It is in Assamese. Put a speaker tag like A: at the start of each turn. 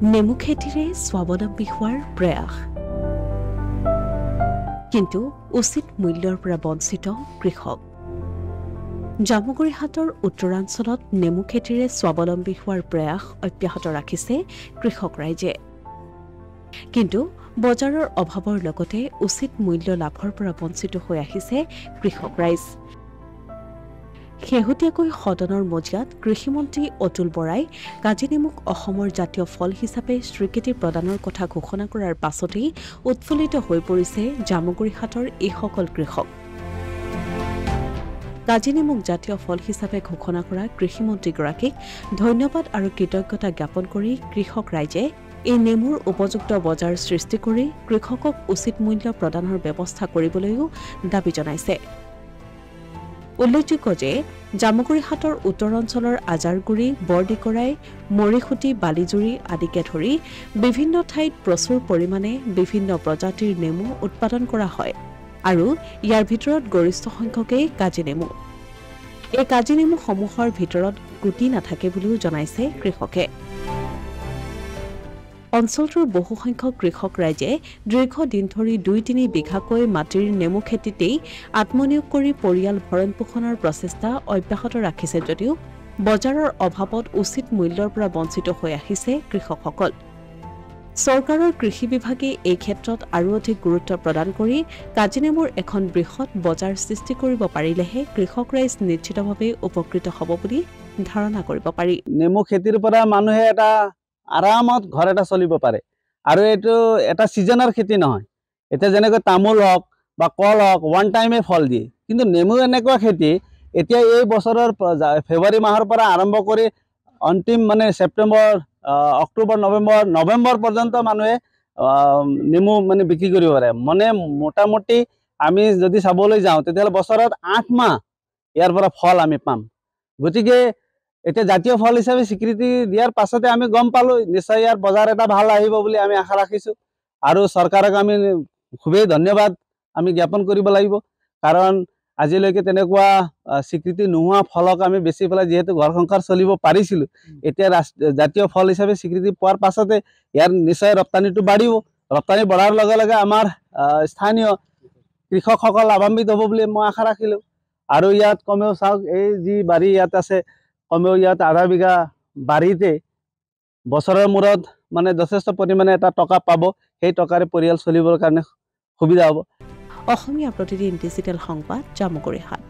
A: নেমু খেতিৰে স্বাৱলম্বী হোৱাৰ প্ৰয়াস, কিন্তু উচিত মূল্যৰ পৰা বঞ্চিত কৃষক। জামুগুৰিহাটৰ উত্তৰাঞ্চলত নেমু খেতিৰে স্বাৱলম্বী হোৱাৰ প্ৰয়াস অব্যাহত ৰাখিছে কৃষক ৰাইজে, কিন্তু বজাৰৰ অভাৱৰ লগতে উচিত মূল্য লাভৰ পৰা বঞ্চিত হৈ আহিছে কৃষক ৰাইজ। শেহতীয়াকৈ সদনৰ মজিয়াত কৃষিমন্ত্ৰী অতুল বৰাই কাজি নেমুক অসমৰ জাতীয় ফল হিচাপে স্বীকৃতি প্ৰদানৰ কথা ঘোষণা কৰাৰ পাছতেই উৎফুল্লিত হৈ পৰিছে জামুগুৰিহাটৰ এইসকল কৃষক। কাজি নেমুক জাতীয় ফল হিচাপে ঘোষণা কৰা কৃষিমন্ত্ৰীগৰাকীক ধন্যবাদ আৰু কৃতজ্ঞতা জ্ঞাপন কৰি কৃষক ৰাইজে এই নেমুৰ উপযুক্ত বজাৰ সৃষ্টি কৰি কৃষকক উচিত মূল্য প্ৰদানৰ ব্যৱস্থা কৰিবলৈও দাবী জনাইছে। উল্লেখযোগ্য যে জামুগুৰিহাটৰ উত্তৰ অঞ্চলৰ আজাৰগুৰি, বৰডিকৰাই, মৰিখুটি, বালিজুৰি আদিকে ধৰি বিভিন্ন ঠাইত প্ৰচুৰ পৰিমাণে বিভিন্ন প্ৰজাতিৰ নেমু উৎপাদন কৰা হয় আৰু ইয়াৰ ভিতৰত গৰিষ্ঠ সংখ্যকেই কাজি নেমু। এই কাজি নেমুসমূহৰ ভিতৰত গুটি নাথাকে বুলিও জনাইছে কৃষকে। অঞ্চলটোৰ বহুসংখ্যক কৃষক ৰাইজে দীৰ্ঘদিন ধৰি ২-৩ বিঘাকৈ মাটিৰ নেমু খেতিতেই আত্মনিয়োগ কৰি পৰিয়াল ভৰণ পোষণৰ প্ৰচেষ্টা অব্যাহত ৰাখিছে যদিও বজাৰৰ অভাৱত উচিত মূল্যৰ পৰা বঞ্চিত হৈ আহিছে কৃষকসকল। চৰকাৰৰ কৃষি বিভাগে এই ক্ষেত্ৰত আৰু অধিক গুৰুত্ব প্ৰদান কৰি কাজি নেমুৰ এখন বৃহৎ বজাৰ সৃষ্টি কৰিব পাৰিলেহে কৃষক ৰাইজ নিশ্চিতভাৱে উপকৃত হ'ব বুলি ধাৰণা কৰিব পাৰি।
B: নেমু খেতিৰ পৰা মানুহে এটা আৰামত ঘৰ এটা চলিব পাৰে আৰু এইটো এটা ছিজনৰ খেতি নহয়। এতিয়া যেনেকৈ তামোল হওক বা কল হওক ওৱান টাইমে ফল দিয়ে, কিন্তু নেমু এনেকুৱা খেতি এতিয়া এই বছৰৰ ফেব্ৰুৱাৰী মাহৰ পৰা আৰম্ভ কৰি অন্তিম মানে ছেপ্টেম্বৰ, অক্টোবৰ, নৱেম্বৰ পৰ্যন্ত মানুহে নেমু মানে বিক্ৰী কৰিব পাৰে। মানে মোটামুটি আমি যদি চাবলৈ যাওঁ তেতিয়াহ'লে বছৰত 8 মাহ ইয়াৰ পৰা ফল আমি পাম। গতিকে এতিয়া জাতীয় ফল হিচাপে স্বীকৃতি দিয়াৰ পাছতে আমি গম পালোঁ নিশ্চয় ইয়াৰ বজাৰ এটা ভাল আহিব বুলি আমি আশা ৰাখিছোঁ আৰু চৰকাৰক আমি খুবেই ধন্যবাদ আমি জ্ঞাপন কৰিব লাগিব, কাৰণ আজিলৈকে তেনেকুৱা স্বীকৃতি নোহোৱা ফলক আমি বেছি পেলাই যিহেতু ঘৰ সংসাৰ চলিব পাৰিছিলোঁ, এতিয়া জাতীয় ফল হিচাপে স্বীকৃতি পোৱাৰ পাছতে ইয়াৰ নিশ্চয় ৰপ্তানিটো বাঢ়িব। ৰপ্তানি বঢ়াৰ লগে লগে আমাৰ স্থানীয় কৃষকসকল লাভান্বিত হ'ব বুলি মই আশা ৰাখিলোঁ। আৰু ইয়াত কমেও চাওক, এই যি বাৰী ইয়াত আছে কমেও ইয়াত আধা বিঘা বাৰীতে বছৰৰ মূৰত মানে যথেষ্ট পৰিমাণে এটা টকা পাব, সেই টকাৰে পৰিয়াল চলিবৰ কাৰণে সুবিধা হ'ব।
A: অসমীয়া প্ৰতিদিন ডিজিটেল সংবাদ, জামুগুৰিহাট।